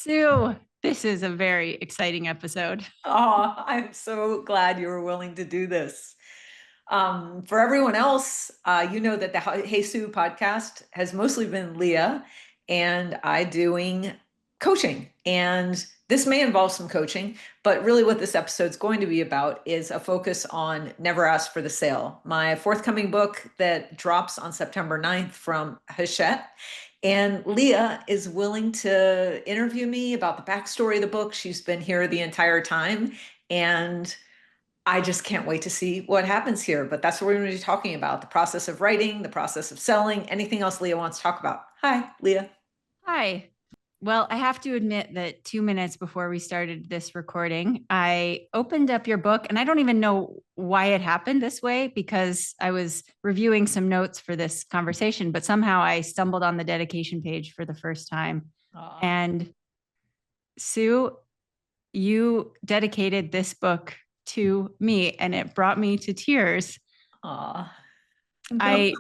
Sue, this is a very exciting episode. Oh, I'm so glad you were willing to do this. For everyone else, you know that the HeySue podcast has mostly been Leah and I doing coaching. And this may involve some coaching, but really what this episode's going to be about is a focus on Never Ask for the Sale, my forthcoming book that drops on September 9th from Hachette. And Leah is willing to interview me about the backstory of the book. She's been here the entire time. And I just can't wait to see what happens here. But that's what we're going to be talking about: the process of writing, the process of selling, anything else Leah wants to talk about. Hi, Leah. Hi. Well, I have to admit that 2 minutes before we started this recording, I opened up your book, and I don't even know why it happened this way because I was reviewing some notes for this conversation, but somehow I stumbled on the dedication page for the first time. Aw. And Sue, you dedicated this book to me, and it brought me to tears. Aw. I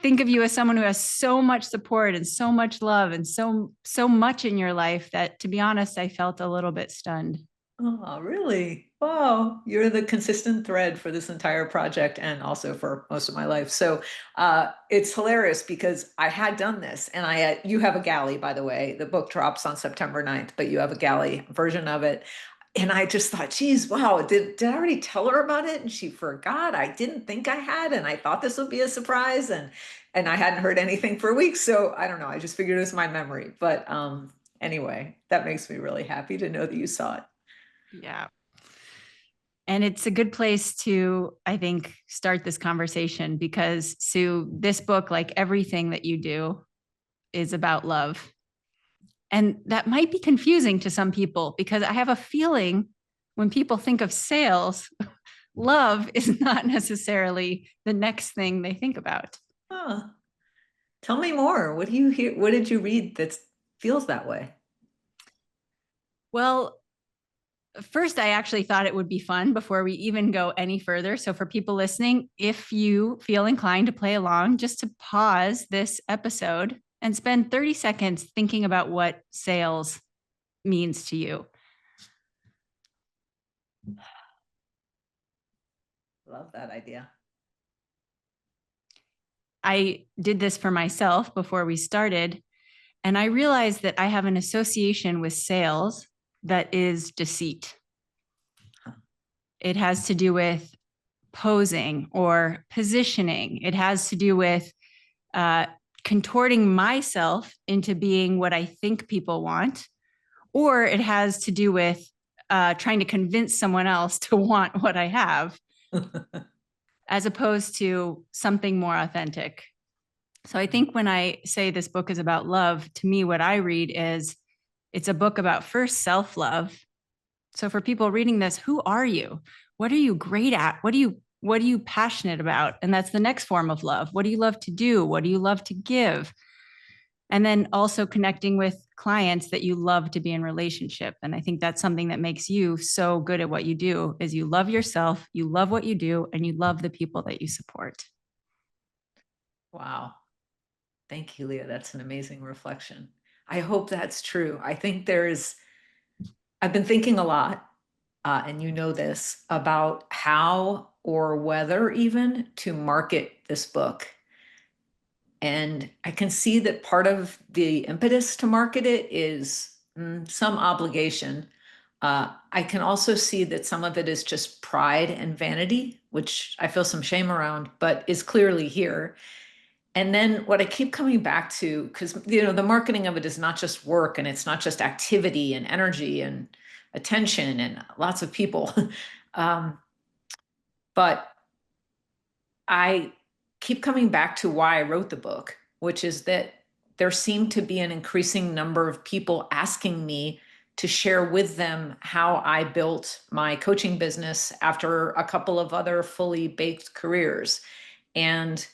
think of you as someone who has so much support and so much love and so much in your life that, to be honest, I felt a little bit stunned. Oh, really? Wow. You're the consistent thread for this entire project and also for most of my life. So it's hilarious because I had done this, and you have a galley, by the way. The book drops on September 9th, but you have a galley version of it. And I just thought, geez, wow, did I already tell her about it? And she forgot. I didn't think I had, and I thought this would be a surprise. And I hadn't heard anything for weeks. So I don't know. I just figured it was my memory. But anyway, that makes me really happy to know that you saw it. Yeah. And it's a good place to, I think, start this conversation because, Sue, this book, like everything that you do, is about love. And that might be confusing to some people because I have a feeling when people think of sales, love is not necessarily the next thing they think about. Huh. Tell me more. What do you hear? What did you read that feels that way? Well, first, I actually thought it would be fun before we even go any further. So, for people listening, if you feel inclined to play along, just to pause this episode and spend 30 seconds thinking about what sales means to you. Love that idea. I did this for myself before we started, and I realized that I have an association with sales that is deceit. It has to do with posing or positioning. It has to do with contorting myself into being what I think people want, or it has to do with trying to convince someone else to want what I have, as opposed to something more authentic. So I think when I say this book is about love, to me, what I read is it's a book about first self-love. So for people reading this, who are you? What are you great at? What are you passionate about? And that's the next form of love. What do you love to do? What do you love to give? And then also connecting with clients that you love to be in relationship. And I think that's something that makes you so good at what you do is you love yourself, you love what you do, and you love the people that you support. Wow. Thank you, Leah. That's an amazing reflection. I hope that's true. I've been thinking a lot, and you know this, about how or whether even to market this book. And I can see that part of the impetus to market it is some obligation. I can also see that some of it is just pride and vanity, which I feel some shame around, but is clearly here. And then what I keep coming back to, because the marketing of it is not just work, and it's not just activity and energy and attention and lots of people. But I keep coming back to why I wrote the book, which is that there seemed to be an increasing number of people asking me to share with them how I built my coaching business after a couple of other fully baked careers. And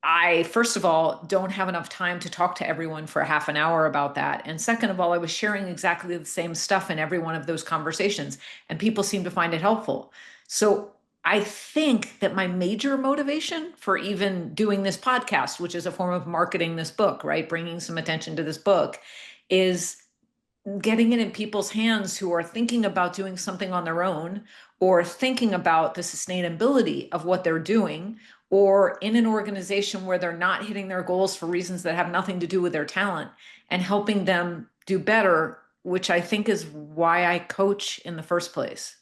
I, first of all, don't have enough time to talk to everyone for half an hour about that. And second of all, I was sharing exactly the same stuff in every one of those conversations, and people seem to find it helpful. So I think that my major motivation for even doing this podcast, which is a form of marketing this book, right? Bringing some attention to this book, is getting it in people's hands who are thinking about doing something on their own, or thinking about the sustainability of what they're doing, or in an organization where they're not hitting their goals for reasons that have nothing to do with their talent, and helping them do better, which I think is why I coach in the first place.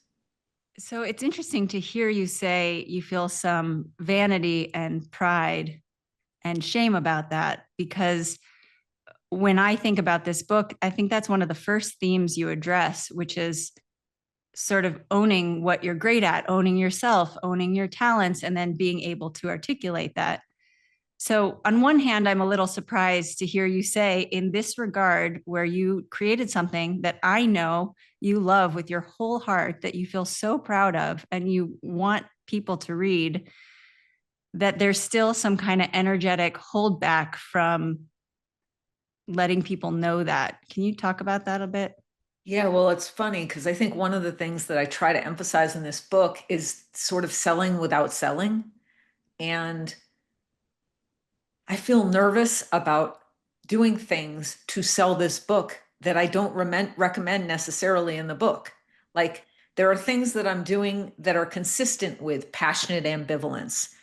So it's interesting to hear you say you feel some vanity and pride and shame about that, because when I think about this book, I think that's one of the first themes you address, which is sort of owning what you're great at, owning yourself, owning your talents, and then being able to articulate that. So on one hand, I'm a little surprised to hear you say in this regard, where you created something that I know you love with your whole heart, that you feel so proud of, and you want people to read, that there's still some kind of energetic holdback from letting people know that. Can you talk about that a bit? Yeah, well, it's funny because I think one of the things that I try to emphasize in this book is sort of selling without selling. And I feel nervous about doing things to sell this book that I don't recommend necessarily in the book. Like, there are things that I'm doing that are consistent with passionate ambivalence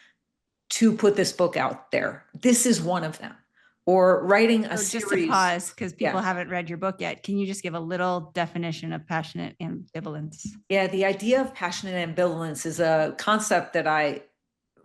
to put this book out there. This is one of them. Or writing a So just to series. pause, because people Yeah. haven't read your book yet, can you just give a little definition of passionate ambivalence? Yeah, the idea of passionate ambivalence is a concept that I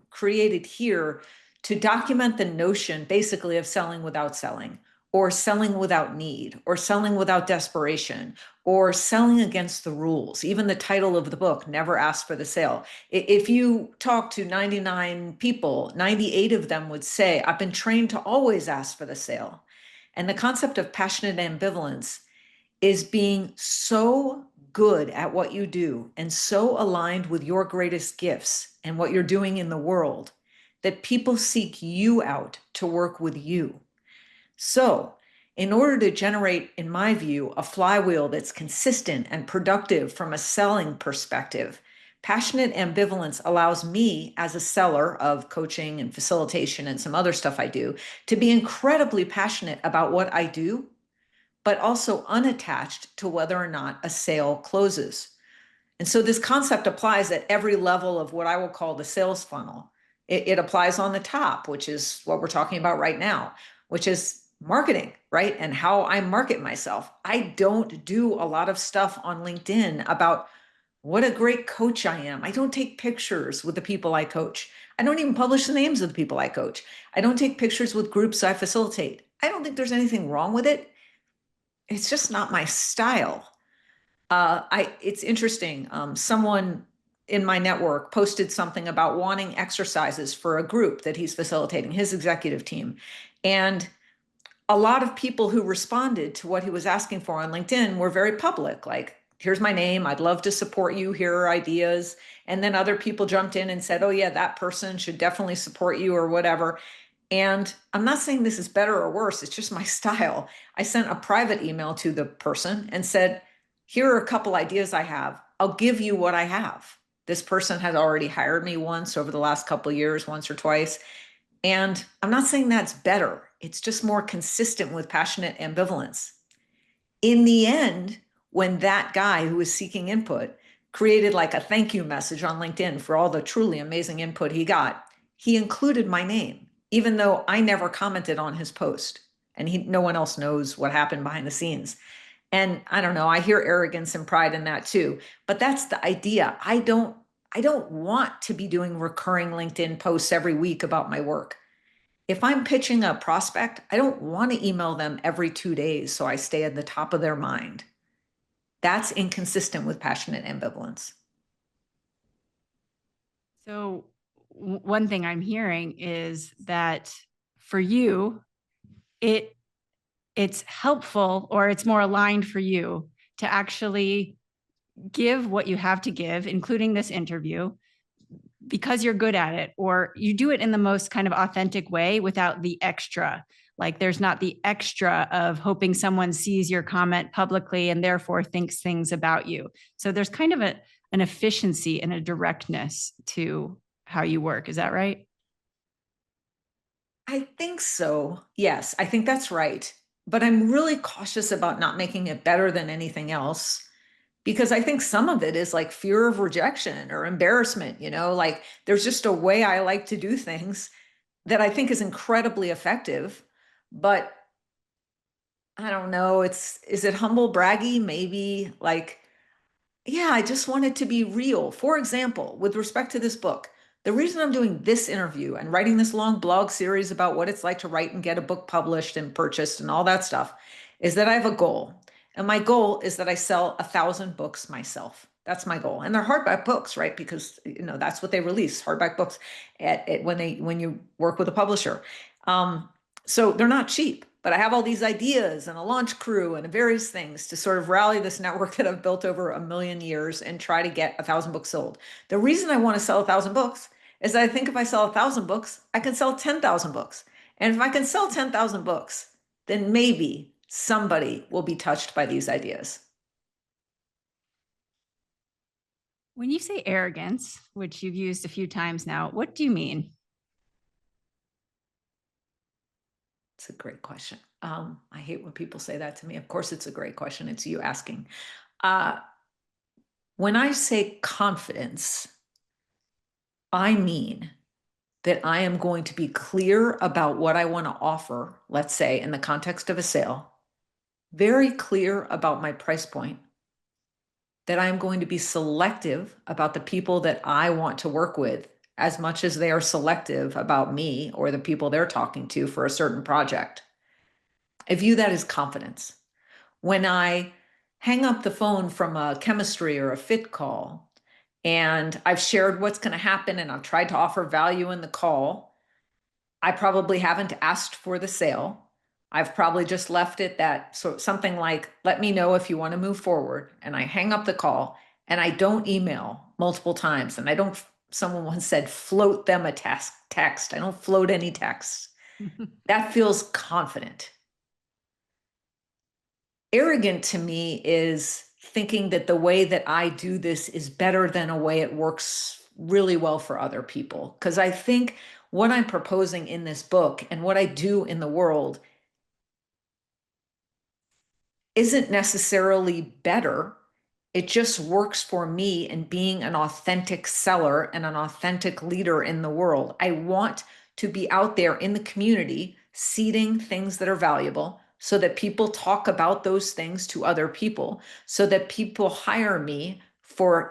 created here to document the notion basically of selling without selling, or selling without need, or selling without desperation, or selling against the rules. Even the title of the book, Never Ask for the Sale. If you talk to 99 people, 98 of them would say, I've been trained to always ask for the sale. And the concept of passionate ambivalence is being so good at what you do and so aligned with your greatest gifts and what you're doing in the world that people seek you out to work with you. So, in order to generate, in my view, a flywheel that's consistent and productive from a selling perspective, passionate ambivalence allows me, as a seller of coaching and facilitation and some other stuff I do, to be incredibly passionate about what I do, but also unattached to whether or not a sale closes. And so this concept applies at every level of what I will call the sales funnel. It applies on the top, which is what we're talking about right now, which is marketing, right? And how I market myself. I don't do a lot of stuff on LinkedIn about what a great coach I am. I don't take pictures with the people I coach. I don't even publish the names of the people I coach. I don't take pictures with groups I facilitate. I don't think there's anything wrong with it. It's just not my style. It's interesting. Someone in my network posted something about wanting exercises for a group that he's facilitating, his executive team. And a lot of people who responded to what he was asking for on LinkedIn were very public, like, here's my name, I'd love to support you, here are ideas. And then other people jumped in and said, oh yeah, that person should definitely support you or whatever. And I'm not saying this is better or worse, it's just my style. I sent a private email to the person and said, here are a couple ideas I have. I'll give you what I have. This person has already hired me once over the last couple of years, once or twice. And I'm not saying that's better. It's just more consistent with passionate ambivalence. In the end, when that guy who was seeking input created like a thank you message on LinkedIn for all the truly amazing input he got, he included my name, even though I never commented on his post. And no one else knows what happened behind the scenes. And I don't know, I hear arrogance and pride in that too. But that's the idea. I don't want to be doing recurring LinkedIn posts every week about my work. If I'm pitching a prospect, I don't want to email them every 2 days so I stay at the top of their mind. That's inconsistent with passionate ambivalence. So one thing I'm hearing is that for you, it's helpful, or it's more aligned for you to actually give what you have to give, including this interview, because you're good at it, or you do it in the most kind of authentic way without the extra. Like there's not the extra of hoping someone sees your comment publicly and therefore thinks things about you. So there's kind of an efficiency and a directness to how you work. Is that right? I think so. Yes, I think that's right. but I'm really cautious about not making it better than anything else, because I think some of it is like fear of rejection or embarrassment, like there's just a way I like to do things that I think is incredibly effective, but I don't know, is it humble braggy? Maybe, like, yeah, I just want it to be real. For example, with respect to this book, the reason I'm doing this interview and writing this long blog series about what it's like to write and get a book published and purchased and all that stuff is that I have a goal. And my goal is that I sell 1,000 books myself. That's my goal. And they're hardback books, right? Because that's what they release, hardback books when you work with a publisher. So they're not cheap, but I have all these ideas and a launch crew and various things to sort of rally this network that I've built over 1,000,000 years and try to get 1,000 books sold. The reason I want to sell 1,000 books is that I think if I sell 1,000 books, I can sell 10,000 books. And if I can sell 10,000 books, then maybe somebody will be touched by these ideas. When you say arrogance, which you've used a few times now, what do you mean? It's a great question. I hate when people say that to me. Of course, it's a great question. It's you asking. When I say confidence, I mean that I am going to be clear about what I want to offer, let's say in the context of a sale, very clear about my price point, that I'm going to be selective about the people that I want to work with as much as they are selective about me or the people they're talking to for a certain project. I view that as confidence. When I hang up the phone from a chemistry or a fit call, and I've shared what's going to happen and I've tried to offer value in the call, I probably haven't asked for the sale. I've probably just left it that something like, let me know if you want to move forward. And I hang up the call and I don't email multiple times. And I don't, someone once said, float them a text. I don't float any texts. That feels confident. Arrogant to me is thinking that the way that I do this is better than a way it works really well for other people. Because I think what I'm proposing in this book and what I do in the world isn't necessarily better. It just works for me in being an authentic seller and an authentic leader in the world. I want to be out there in the community, seeding things that are valuable so that people talk about those things to other people, so that people hire me for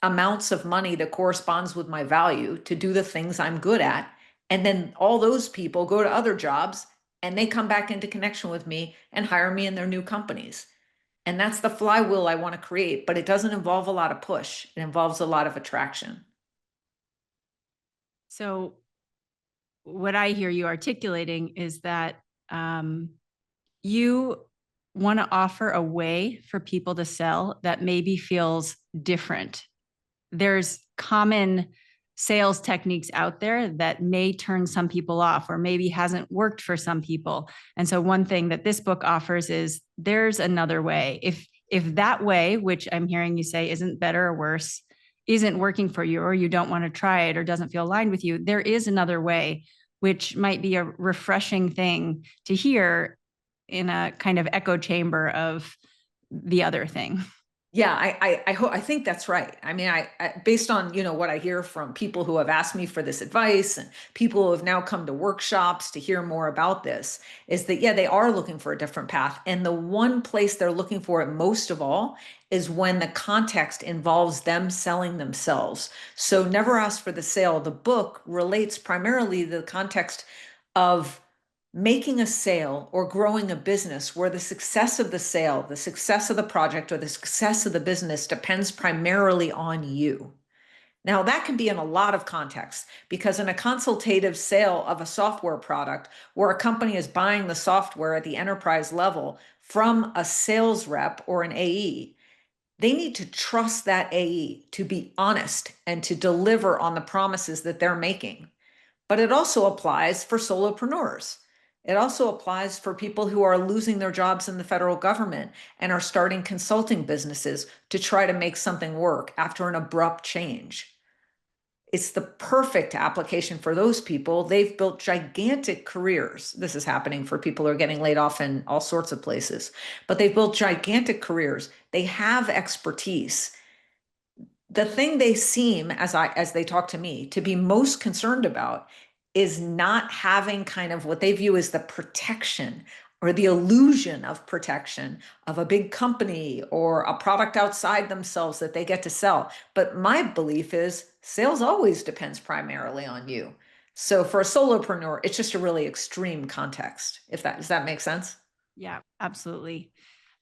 amounts of money that corresponds with my value to do the things I'm good at. And then all those people go to other jobs and they come back into connection with me and hire me in their new companies. And that's the flywheel I want to create, but it doesn't involve a lot of push. It involves a lot of attraction. So what I hear you articulating is that you want to offer a way for people to sell that maybe feels different. There's common sales techniques out there that may turn some people off or maybe hasn't worked for some people. And so one thing that this book offers is there's another way. If that way, which I'm hearing you say isn't better or worse, isn't working for you, or you don't want to try it or doesn't feel aligned with you, there is another way, which might be a refreshing thing to hear in a kind of echo chamber of the other thing. Yeah, I think that's right. I mean, I based on, what I hear from people who have asked me for this advice and people who have now come to workshops to hear more about this, is that, yeah, they are looking for a different path. And the one place they're looking for it most of all is when the context involves them selling themselves. So Never Ask for the Sale, the book relates primarily to the context of making a sale or growing a business where the success of the sale, the success of the project, or the success of the business depends primarily on you. Now, that can be in a lot of contexts, because in a consultative sale of a software product where a company is buying the software at the enterprise level from a sales rep or an AE, they need to trust that AE to be honest and to deliver on the promises that they're making. But it also applies for solopreneurs. It also applies for people who are losing their jobs in the federal government and are starting consulting businesses to try to make something work after an abrupt change. It's the perfect application for those people. They've built gigantic careers. This is happening for people who are getting laid off in all sorts of places, but they've built gigantic careers. They have expertise. The thing they seem, as they talk to me, to be most concerned about is not having kind of what they view as the protection or the illusion of protection of a big company or a product outside themselves that they get to sell. But my belief is sales always depends primarily on you. So for a solopreneur, it's just a really extreme context. Does that make sense? Yeah, absolutely.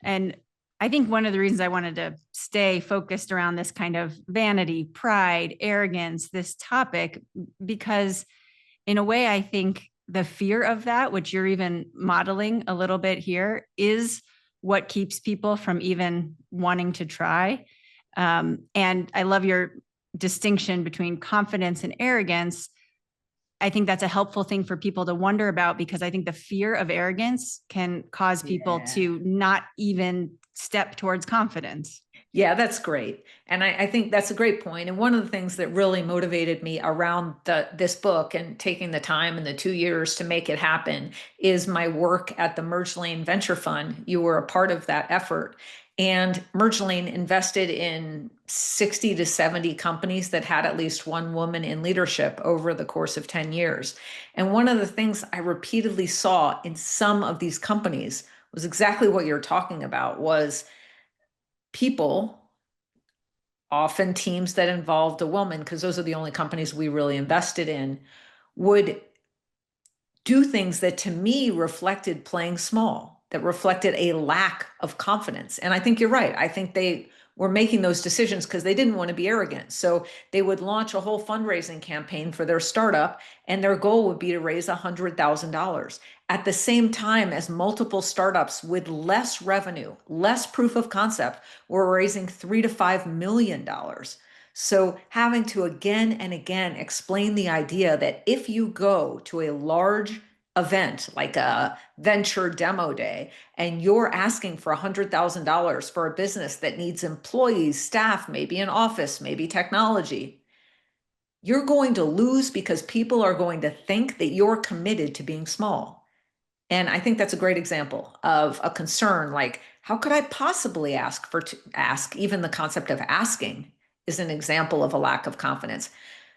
And I think one of the reasons I wanted to stay focused around this kind of vanity, pride, arrogance, this topic, because in a way, I think the fear of that, which you're even modeling a little bit here, is what keeps people from even wanting to try. And I love your distinction between confidence and arrogance. I think that's a helpful thing for people to wonder about, because I think the fear of arrogance can cause people to not even step towards confidence. Yeah, that's great. And I think that's a great point. And one of the things that really motivated me around this book and taking the time and the 2 years to make it happen is my work at the Merge Lane Venture Fund. You were a part of that effort. And Merge Lane invested in 60 to 70 companies that had at least one woman in leadership over the course of 10 years. And one of the things I repeatedly saw in some of these companies was exactly what you're talking about, was people, often teams that involved a woman, because those are the only companies we really invested in, would do things that to me reflected playing small, that reflected a lack of confidence. And I think you're right. I think they were making those decisions because they didn't want to be arrogant. So they would launch a whole fundraising campaign for their startup, and their goal would be to raise $100,000 at the same time as multiple startups with less revenue, less proof of concept, were raising $3 to $5 million. So having to again and again explain the idea that if you go to a large event like a venture demo day and you're asking for $100,000 for a business that needs employees, staff, maybe an office, maybe technology, you're going to lose because people are going to think that you're committed to being small. And I think that's a great example of a concern, like, how could I possibly ask? Even the concept of asking is an example of a lack of confidence.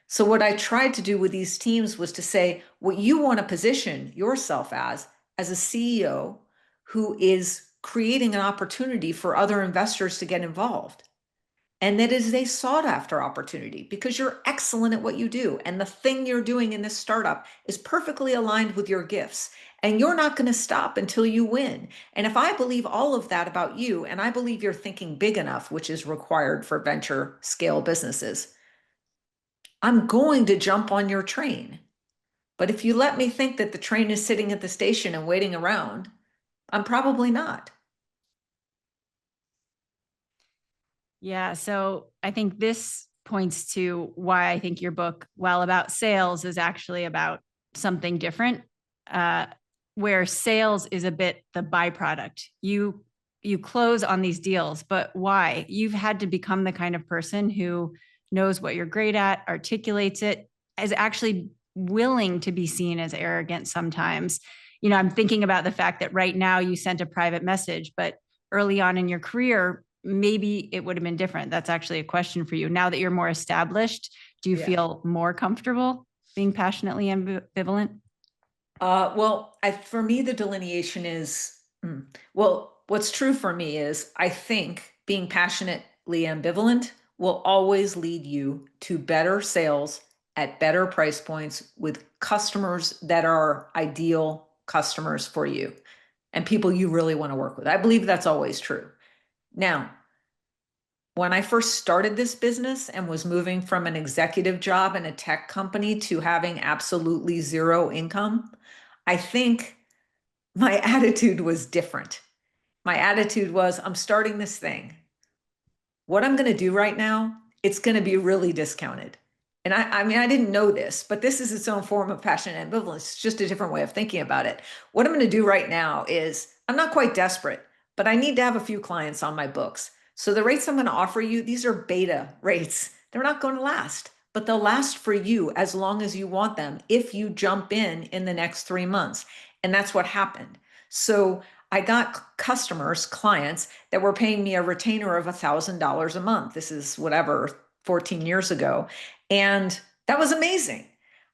So what I tried to do with these teams was to say what you want to position yourself as a CEO who is creating an opportunity for other investors to get involved. And that is a sought after opportunity because you're excellent at what you do. And the thing you're doing in this startup is perfectly aligned with your gifts. And you're not going to stop until you win. And if I believe all of that about you, and I believe you're thinking big enough, which is required for venture scale businesses, I'm going to jump on your train. But if you let me think that the train is sitting at the station and waiting around, I'm probably not. Yeah. So I think this points to why I think your book, while about sales, is actually about something different, uh, where sales is a bit the byproduct. You close on these deals, but why? You've had to become the kind of person who knows what you're great at, articulates it, is actually willing to be seen as arrogant sometimes. I'm thinking about the fact that right now you sent a private message, but early on in your career, maybe it would have been different. That's actually a question for you. Now that you're more established, do you feel more comfortable being passionately ambivalent? For me, the delineation is, well, what's true for me is I think being passionately ambivalent will always lead you to better sales at better price points with customers that are ideal customers for you and people you really want to work with. I believe that's always true. Now, when I first started this business and was moving from an executive job in a tech company to having absolutely zero income, I think my attitude was different. My attitude was, I'm starting this thing. What I'm going to do right now, it's going to be really discounted. And I mean, I didn't know this, but this is its own form of passionate ambivalence. It's just a different way of thinking about it. What I'm going to do right now is I'm not quite desperate, but I need to have a few clients on my books. So the rates I'm going to offer you, these are beta rates. They're not going to last, but they'll last for you as long as you want them if you jump in the next 3 months. And that's what happened. So I got customers, clients that were paying me a retainer of $1,000 a month. This is whatever, 14 years ago. And that was amazing.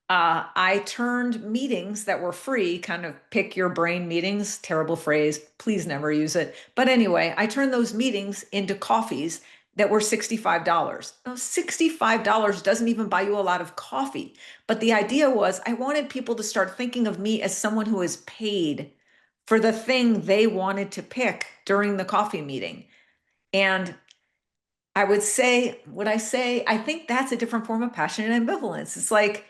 I turned meetings that were free, kind of pick your brain meetings, terrible phrase, please never use it. But anyway, I turned those meetings into coffees that were $65. Now, $65 doesn't even buy you a lot of coffee. But the idea was I wanted people to start thinking of me as someone who is paid for the thing they wanted to pick during the coffee meeting. And I think that's a different form of passionate ambivalence. It's like,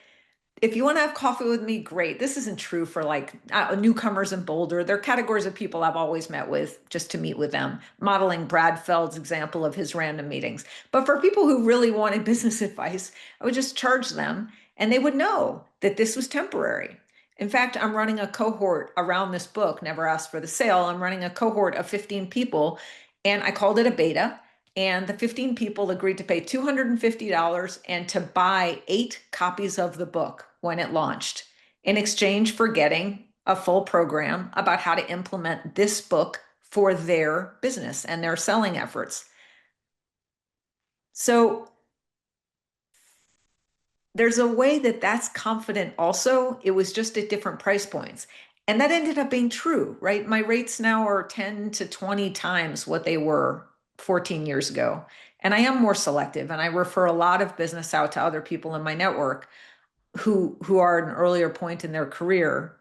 if you want to have coffee with me, great. This isn't true for like newcomers in Boulder. They're categories of people I've always met with just to meet with them, modeling Brad Feld's example of his random meetings. But for people who really wanted business advice, I would just charge them and they would know that this was temporary. In fact, I'm running a cohort around this book, Never Ask for the Sale. I'm running a cohort of 15 people and I called it a beta. And the 15 people agreed to pay $250 and to buy 8 copies of the book when it launched in exchange for getting a full program about how to implement this book for their business and their selling efforts. So there's a way that that's confident also. It was just at different price points. And that ended up being true, right? My rates now are 10 to 20 times what they were 14 years ago. And I am more selective and I refer a lot of business out to other people in my network who are at an earlier point in their career.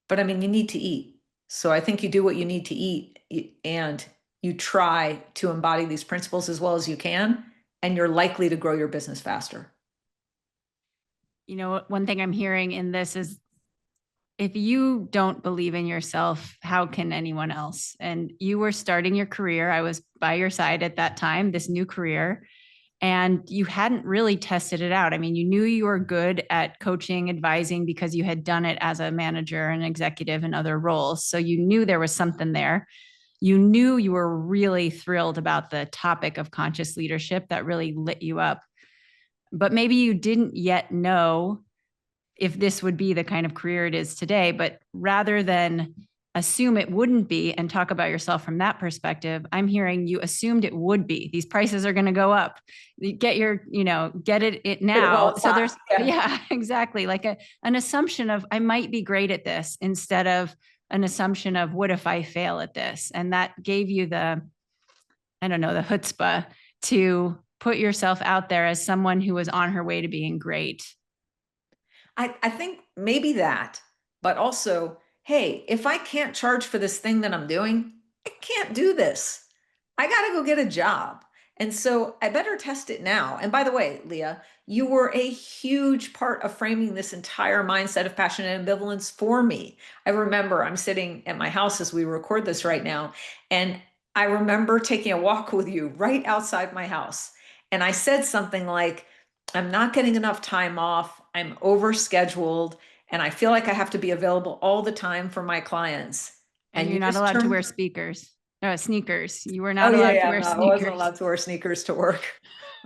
But I mean, you need to eat. So I think you do what you need to eat and you try to embody these principles as well as you can, and you're likely to grow your business faster. You know, one thing I'm hearing in this is if you don't believe in yourself, how can anyone else? And you were starting your career. I was by your side at that time, this new career, and you hadn't really tested it out. I mean, you knew you were good at coaching, advising because you had done it as a manager and executive in other roles. So you knew there was something there. You knew you were really thrilled about the topic of conscious leadership that really lit you up. But maybe you didn't yet know if this would be the kind of career it is today. But rather than assume it wouldn't be and talk about yourself from that perspective, I'm hearing you assumed it would be. These prices are going to go up. Get it now. So there's, yeah, exactly. Like an assumption of I might be great at this instead of an assumption of what if I fail at this? And that gave you the chutzpah to put yourself out there as someone who was on her way to being great. I think maybe that, but also, hey, if I can't charge for this thing that I'm doing, I can't do this. I got to go get a job. And so I better test it now. And by the way, Leah, you were a huge part of framing this entire mindset of passionate ambivalence for me. I remember I'm sitting at my house as we record this right now, and I remember taking a walk with you right outside my house. And I said something like, I'm not getting enough time off. I'm overscheduled and I feel like I have to be available all the time for my clients. And you're not allowed to wear sneakers. You were not allowed to wear sneakers. I wasn't allowed to wear sneakers to work.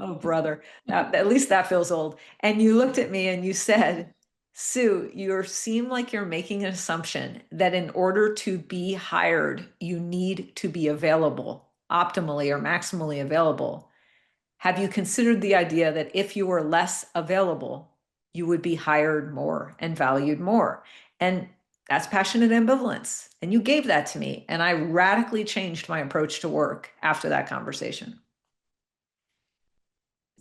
Oh, brother. At least that feels old. And you looked at me and you said, Sue, you seem like you're making an assumption that in order to be hired, you need to be available, optimally or maximally available. Have you considered the idea that if you were less available, you would be hired more and valued more? And that's passionate ambivalence. And you gave that to me. And I radically changed my approach to work after that conversation.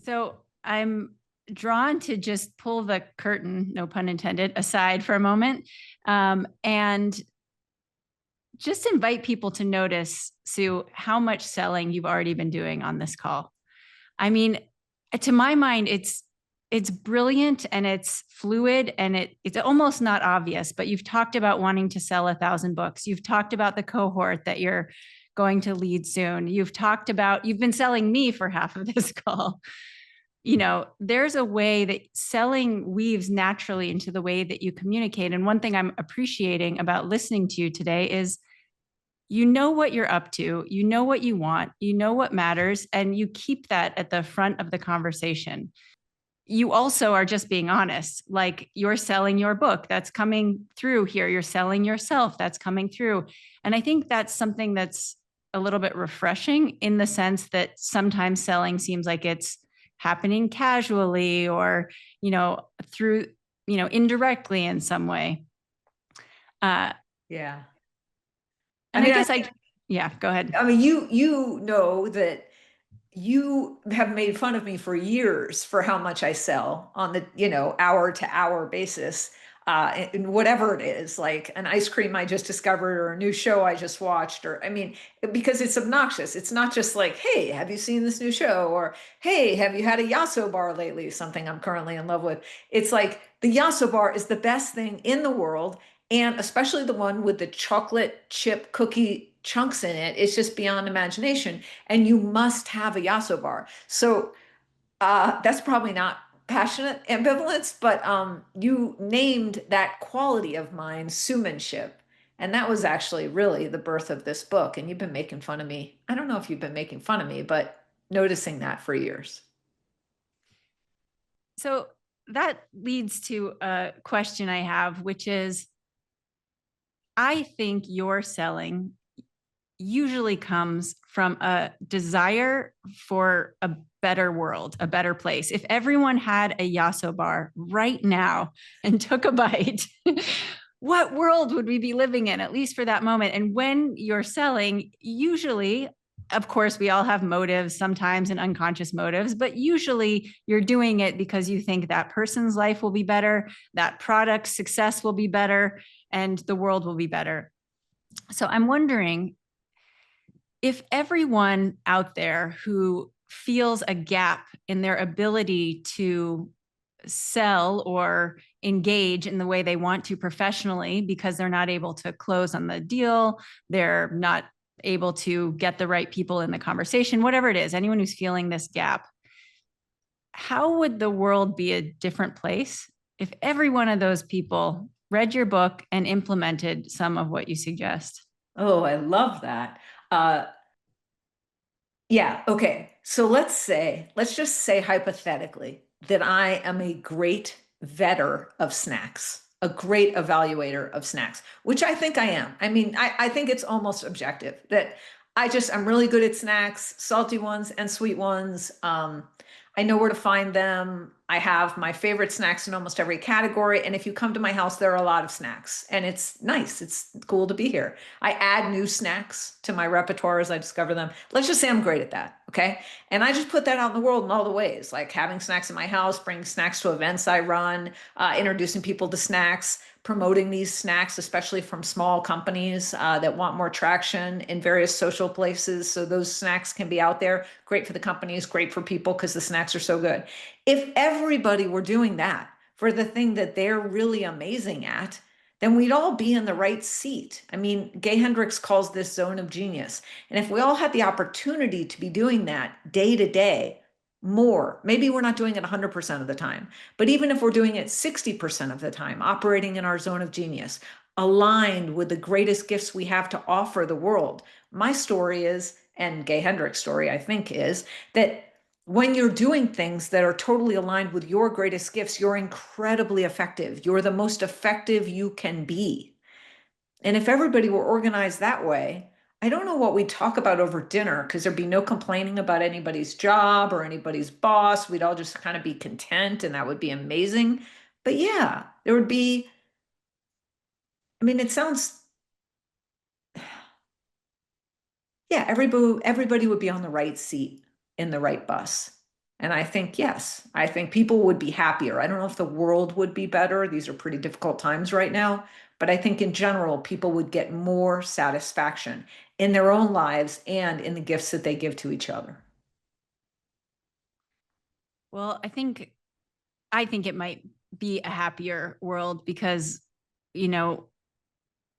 So I'm drawn to just pull the curtain, no pun intended, aside for a moment, and just invite people to notice, Sue, how much selling you've already been doing on this call. I mean, to my mind, it's brilliant and it's fluid and it's almost not obvious, but you've talked about wanting to sell 1,000 books. You've talked about the cohort that you're going to lead soon. You've been selling me for half of this call. You know, there's a way that selling weaves naturally into the way that you communicate. And one thing I'm appreciating about listening to you today is you know what you're up to, you know what you want, you know what matters, and you keep that at the front of the conversation. you also are just being honest. Like, you're selling your book, that's coming through here. You're selling yourself, that's coming through. And I think that's something that's a little bit refreshing, in the sense that sometimes selling seems like it's happening casually, or, through, indirectly in some way. Yeah. And I guess yeah, go ahead. I mean, you know that you have made fun of me for years for how much I sell on the, hour to hour basis. And whatever it is, like an ice cream I just discovered, or a new show I just watched, or I mean, because it's obnoxious. It's not just like, hey, have you seen this new show? Or, hey, have you had a Yasso bar lately? Something I'm currently in love with. It's like the Yasso bar is the best thing in the world. And especially the one with the chocolate chip cookie chunks in it. It's just beyond imagination. And you must have a Yasso bar. So that's probably not passionate ambivalence, but you named that quality of mine suemanship. And that was actually really the birth of this book. And you've been making fun of me. I don't know if you've been making fun of me, but noticing that for years. So that leads to a question I have, which is, I think your selling usually comes from a desire for a better world, a better place. If everyone had a Yasso bar right now and took a bite, what world would we be living in, at least for that moment? And when you're selling, usually, of course, we all have motives sometimes, and unconscious motives, but usually you're doing it because you think that person's life will be better, that product's success will be better, and the world will be better. So I'm wondering, if everyone out there who feels a gap in their ability to sell or engage in the way they want to professionally, because they're not able to close on the deal, they're not able to get the right people in the conversation, whatever it is, anyone who's feeling this gap, how would the world be a different place if every one of those people read your book and implemented some of what you suggest? Oh, I love that. Yeah, okay. So let's just say hypothetically that I am a great vetter of snacks, a great evaluator of snacks, which I think I am. I mean, I think it's almost objective that I'm really good at snacks, salty ones and sweet ones. I know where to find them. I have my favorite snacks in almost every category. And if you come to my house, there are a lot of snacks, and it's nice. It's cool to be here. I add new snacks to my repertoire as I discover them. Let's just say I'm great at that. Okay. And I just put that out in the world in all the ways, like having snacks in my house, bringing snacks to events I run, introducing people to snacks, promoting these snacks, especially from small companies that want more traction in various social places. So those snacks can be out there. Great for the companies, great for people because the snacks are so good. If everybody were doing that for the thing that they're really amazing at, then we'd all be in the right seat. I mean, Gay Hendricks calls this zone of genius. And if we all had the opportunity to be doing that day to day, more, maybe we're not doing it 100% of the time, but even if we're doing it 60% of the time, operating in our zone of genius, aligned with the greatest gifts we have to offer the world. My story is, and Gay Hendricks' story, I think, is that when you're doing things that are totally aligned with your greatest gifts, you're incredibly effective. You're the most effective you can be. And if everybody were organized that way, I don't know what we'd talk about over dinner, because there'd be no complaining about anybody's job or anybody's boss. We'd all just kind of be content, and that would be amazing. But yeah, there would be, I mean, it sounds, yeah, everybody would be on the right seat in the right bus. And I think, yes, I think people would be happier. I don't know if the world would be better. These are pretty difficult times right now. But I think in general, people would get more satisfaction in their own lives and in the gifts that they give to each other. Well, I think it might be a happier world because,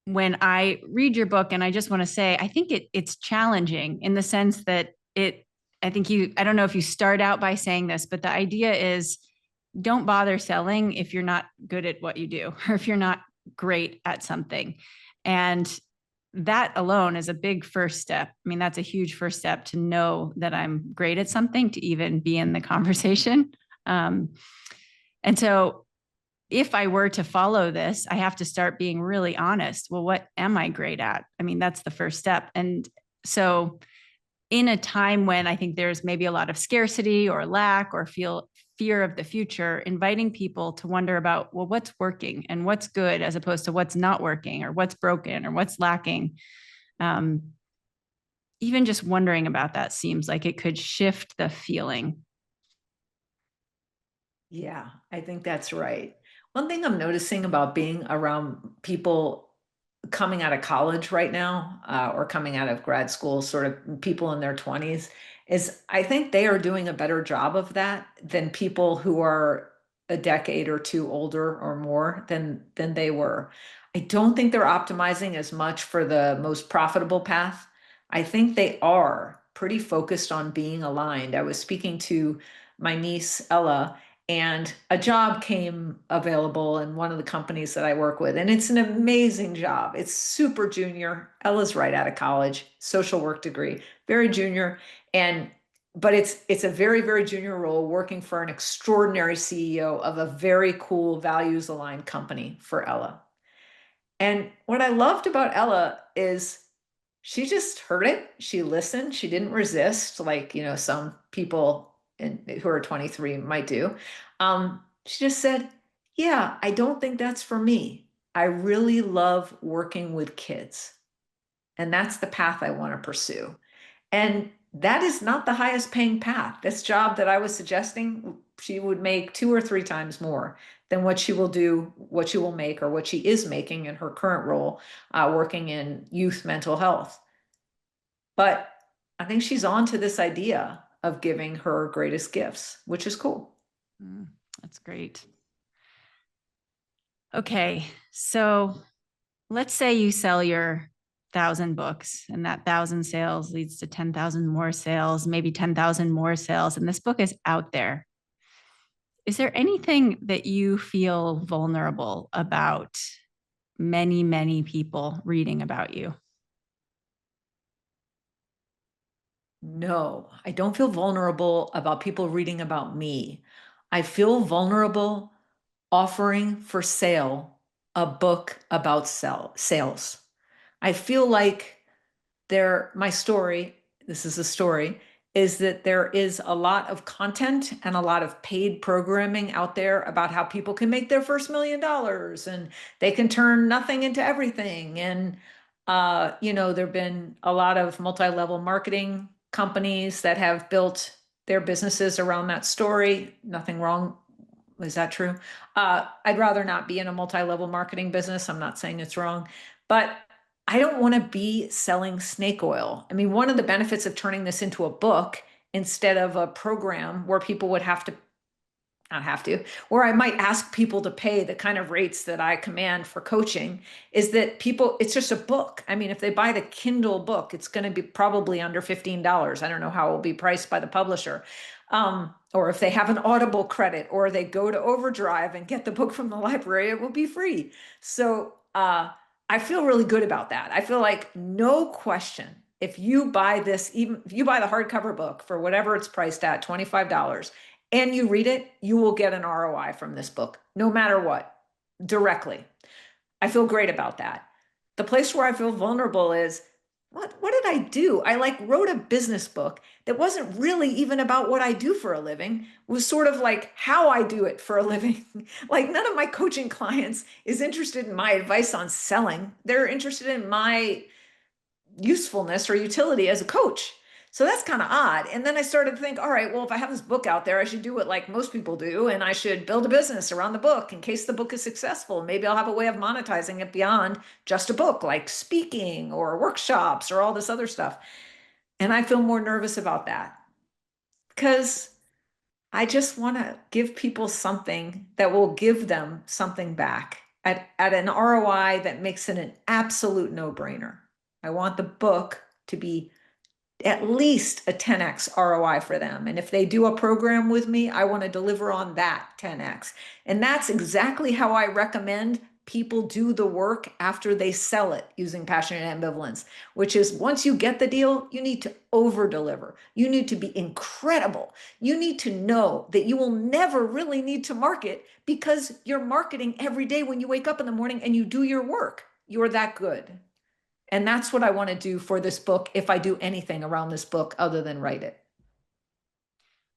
when I read your book, and I just want to say, I think it's challenging in the sense that I don't know if you start out by saying this, but the idea is, don't bother selling if you're not good at what you do, or if you're not great at something. And that alone is a big first step. I mean, that's a huge first step, to know that I'm great at something, to even be in the conversation. And so if I were to follow this, I have to start being really honest. Well, what am I great at? I mean, that's the first step. And so in a time when I think there's maybe a lot of scarcity or lack or fear of the future, inviting people to wonder about, well, what's working and what's good as opposed to what's not working or what's broken or what's lacking. Even just wondering about that seems like it could shift the feeling. Yeah, I think that's right. One thing I'm noticing about being around people coming out of college right now, or coming out of grad school, sort of people in their 20s, is I think they are doing a better job of that than people who are a decade or two older or more than they were. I don't think they're optimizing as much for the most profitable path. I think they are pretty focused on being aligned. I was speaking to my niece Ella, and a job came available in one of the companies that I work with. And it's an amazing job. It's super junior. Ella's right out of college, social work degree, very junior. But it's a very, very junior role working for an extraordinary CEO of a very cool values aligned company for Ella. And what I loved about Ella is she just heard it. She listened. She didn't resist like, some people who are 23 might do. She just said, yeah, I don't think that's for me. I really love working with kids. And that's the path I want to pursue. And that is not the highest paying path. This job that I was suggesting, she would make 2 or 3 times more than what she will do, what she will make, or what she is making in her current role, working in youth mental health. But I think she's on to this idea of giving her greatest gifts, which is cool. That's great. Okay, so let's say you sell your 1,000 books and that 1,000 sales leads to 10,000 more sales, maybe 10,000 more sales, and this book is out there. Is there anything that you feel vulnerable about many, many people reading about you? No, I don't feel vulnerable about people reading about me. I feel vulnerable offering for sale a book about sales. I feel like my story, this is a story, is that there is a lot of content and a lot of paid programming out there about how people can make their first $1 million and they can turn nothing into everything. And, there've been a lot of multi-level marketing companies that have built their businesses around that story. Nothing wrong. Is that true? I'd rather not be in a multi-level marketing business. I'm not saying it's wrong, but I don't want to be selling snake oil. I mean, one of the benefits of turning this into a book instead of a program where people would where I might ask people to pay the kind of rates that I command for coaching, is that it's just a book. I mean, if they buy the Kindle book, it's going to be probably under $15. I don't know how it will be priced by the publisher. Or if they have an Audible credit or they go to Overdrive and get the book from the library, it will be free. So I feel really good about that. I feel like no question, if you buy this, even if you buy the hardcover book for whatever it's priced at, $25, and you read it, you will get an ROI from this book, no matter what, directly. I feel great about that. The place where I feel vulnerable is, what did I do? I wrote a business book that wasn't really even about what I do for a living. It was sort of like how I do it for a living. Like none of my coaching clients is interested in my advice on selling. They're interested in my usefulness or utility as a coach. So that's kind of odd. And then I started to think, all right, well, if I have this book out there, I should do it like most people do. And I should build a business around the book in case the book is successful. Maybe I'll have a way of monetizing it beyond just a book, like speaking or workshops or all this other stuff. And I feel more nervous about that because I just want to give people something that will give them something back at an ROI that makes it an absolute no-brainer. I want the book to be at least a 10x ROI for them. And if they do a program with me, I want to deliver on that 10x. And that's exactly how I recommend people do the work after they sell it using passionate ambivalence, which is once you get the deal, you need to over deliver. You need to be incredible. You need to know that you will never really need to market because you're marketing every day when you wake up in the morning and you do your work. You're that good. And that's what I want to do for this book if I do anything around this book other than write it.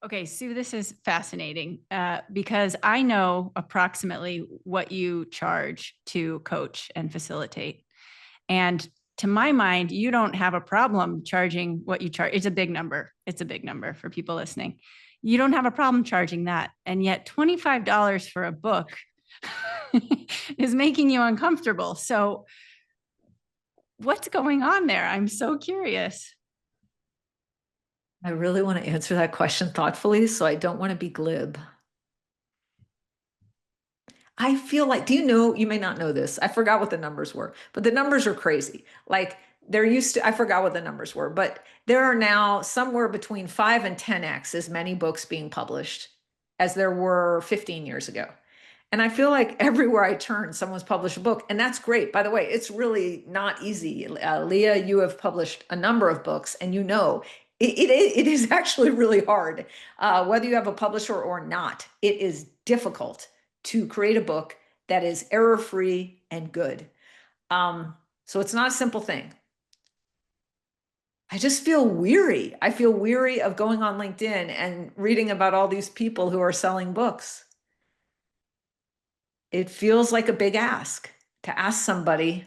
Okay, Sue, this is fascinating because I know approximately what you charge to coach and facilitate. And to my mind, you don't have a problem charging what you charge. It's a big number. It's a big number for people listening. You don't have a problem charging that. And yet $25 for a book is making you uncomfortable. So what's going on there? I'm so curious. I really want to answer that question thoughtfully, so I don't want to be glib. I feel like, do you know, you may not know this. I forgot what the numbers were, but the numbers are crazy. Like there used to, I forgot what the numbers were, but there are now somewhere between 5 and 10x as many books being published as there were 15 years ago. And I feel like everywhere I turn, someone's published a book, and that's great. By the way, it's really not easy. Leah, you have published a number of books, and you know it is actually really hard. Whether you have a publisher or not, it is difficult to create a book that is error-free and good. So it's not a simple thing. I just feel weary. I feel weary of going on LinkedIn and reading about all these people who are selling books. It feels like a big ask to ask somebody,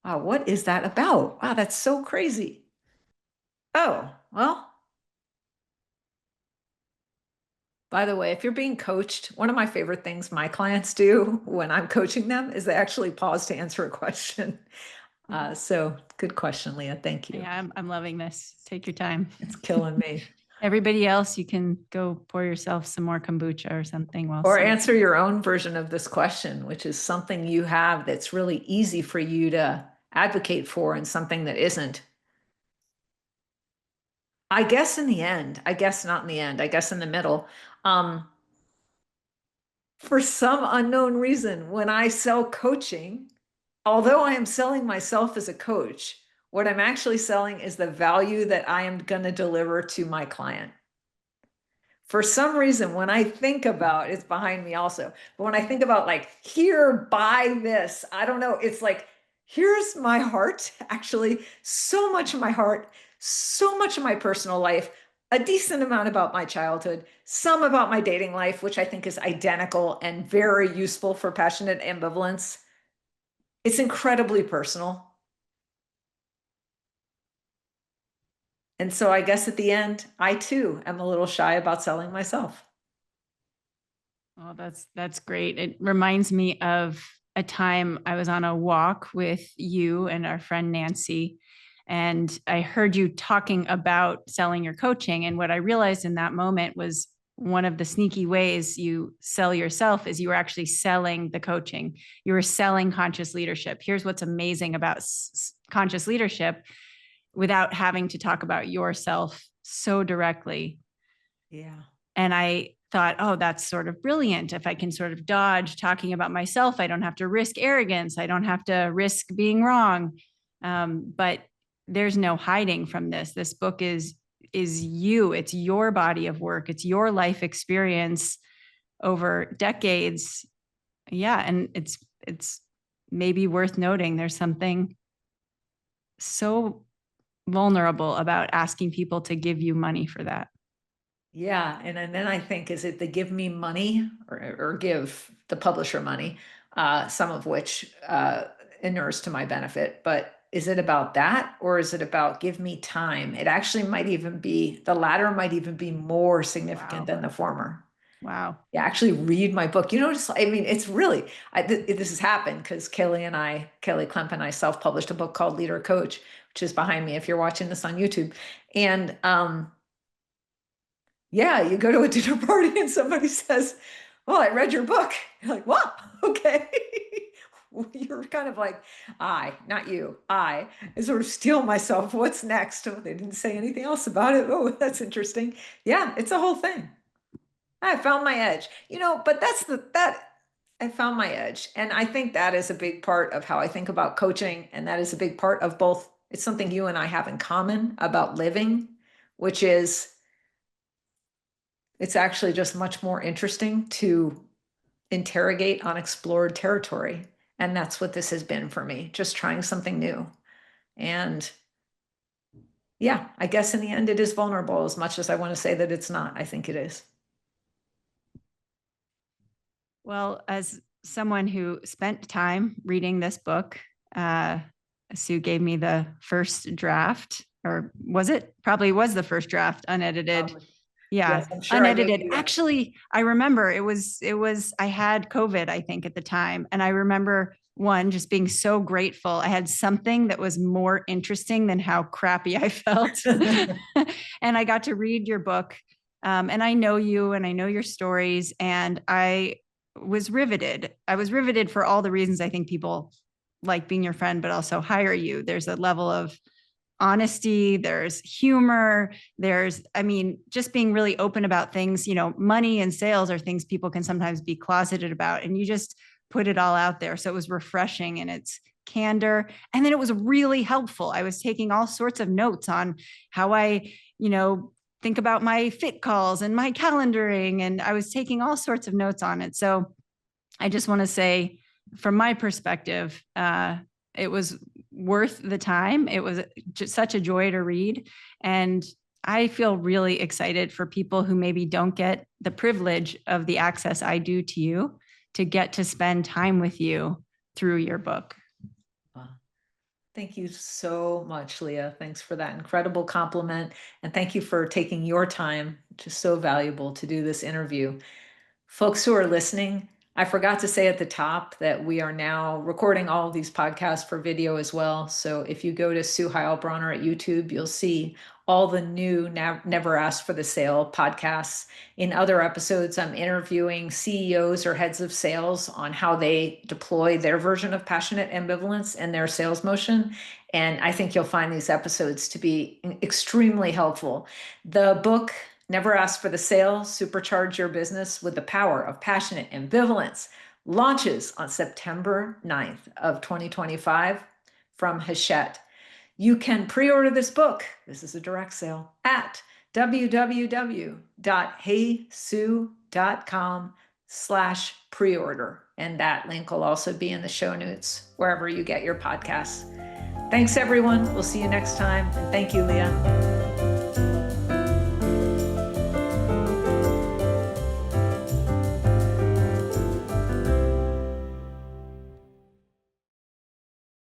wow, what is that about? Wow, that's so crazy. Oh, well, by the way, if you're being coached, one of my favorite things my clients do when I'm coaching them is they actually pause to answer a question. So good question, Leah. Thank you. Yeah, I'm loving this. Take your time. It's killing me. Everybody else, you can go pour yourself some more kombucha or something. Or answer your own version of this question, which is something you have that's really easy for you to advocate for and something that isn't. I guess in the end, I guess not in the end, I guess in the middle. For some unknown reason, when I sell coaching, although I am selling myself as a coach, what I'm actually selling is the value that I am going to deliver to my client. For some reason, when I think about, it's behind me also, but when I think about like, here, buy this, I don't know, it's like, here's my heart, actually, so much of my heart, so much of my personal life, a decent amount about my childhood, some about my dating life, which I think is identical and very useful for passionate ambivalence. It's incredibly personal. And so I guess at the end, I too am a little shy about selling myself. Oh, that's great. It reminds me of a time I was on a walk with you and our friend Nancy, and I heard you talking about selling your coaching. And what I realized in that moment was one of the sneaky ways you sell yourself is you were actually selling the coaching. You were selling conscious leadership. Here's what's amazing about conscious leadership without having to talk about yourself so directly. Yeah. And I thought, oh, that's sort of brilliant. If I can sort of dodge talking about myself, I don't have to risk arrogance. I don't have to risk being wrong. But there's no hiding from this. This book is you. It's your body of work. It's your life experience over decades. Yeah. And it's maybe worth noting there's something so vulnerable about asking people to give you money for that. Yeah. And then I think, is it the give me money or give the publisher money, some of which inures to my benefit, but is it about that or is it about give me time? It actually might even be, the latter might even be more significant than the former. Wow. Yeah, actually read my book. You know, just, I mean, it's really, this has happened because Kelly Klemp and I self-published a book called Leader Coach, which is behind me if you're watching this on YouTube. And yeah, you go to a dinner party and somebody says, well, I read your book. You're like, what? Okay. You're kind of like, not you, I sort of steel myself. What's next? Oh, they didn't say anything else about it. Oh, that's interesting. Yeah, it's a whole thing. I found my edge, you know, but I found my edge. And I think that is a big part of how I think about coaching. And that is a big part of both. It's something you and I have in common about living, which is it's actually just much more interesting to interrogate unexplored territory. And that's what this has been for me, just trying something new. And yeah, I guess in the end, it is vulnerable as much as I want to say that it's not. I think it is. Well, as someone who spent time reading this book, Sue gave me the first draft, or was it? Probably was the first draft, unedited. Yeah, Yes, I'm sure I gave unedited. you that. Actually, I remember it was, I had COVID, I think, at the time. And I remember one just being so grateful. I had something that was more interesting than how crappy I felt. And I got to read your book. And I know you and I know your stories. And I was riveted. I was riveted for all the reasons I think people like being your friend, but also hire you. There's a level of honesty, there's humor, there's, I mean, just being really open about things. You know, money and sales are things people can sometimes be closeted about, and you just put it all out there. So it was refreshing in its candor. And then it was really helpful. I was taking all sorts of notes on how I, think about my fit calls and my calendaring, and I was taking all sorts of notes on it. So I just want to say, from my perspective, it was worth the time. It was just such a joy to read. And I feel really excited for people who maybe don't get the privilege of the access I do to you to get to spend time with you through your book. Thank you so much, Leah. Thanks for that incredible compliment. And thank you for taking your time, which is so valuable, to do this interview. Folks who are listening, I forgot to say at the top that we are now recording all of these podcasts for video as well. So if you go to Sue Heilbronner at YouTube, you'll see all the new Never Asked for the Sale podcasts. In other episodes, I'm interviewing CEOs or heads of sales on how they deploy their version of passionate ambivalence in their sales motion. And I think you'll find these episodes to be extremely helpful. The book, Never Ask for the Sale, Supercharge Your Business with the Power of Passionate Ambivalence, launches on September 9th of 2025 from Hachette. You can pre-order this book, this is a direct sale, at www.heysue.com/pre-order. And that link will also be in the show notes, wherever you get your podcasts. Thanks, everyone. We'll see you next time. And thank you, Leah.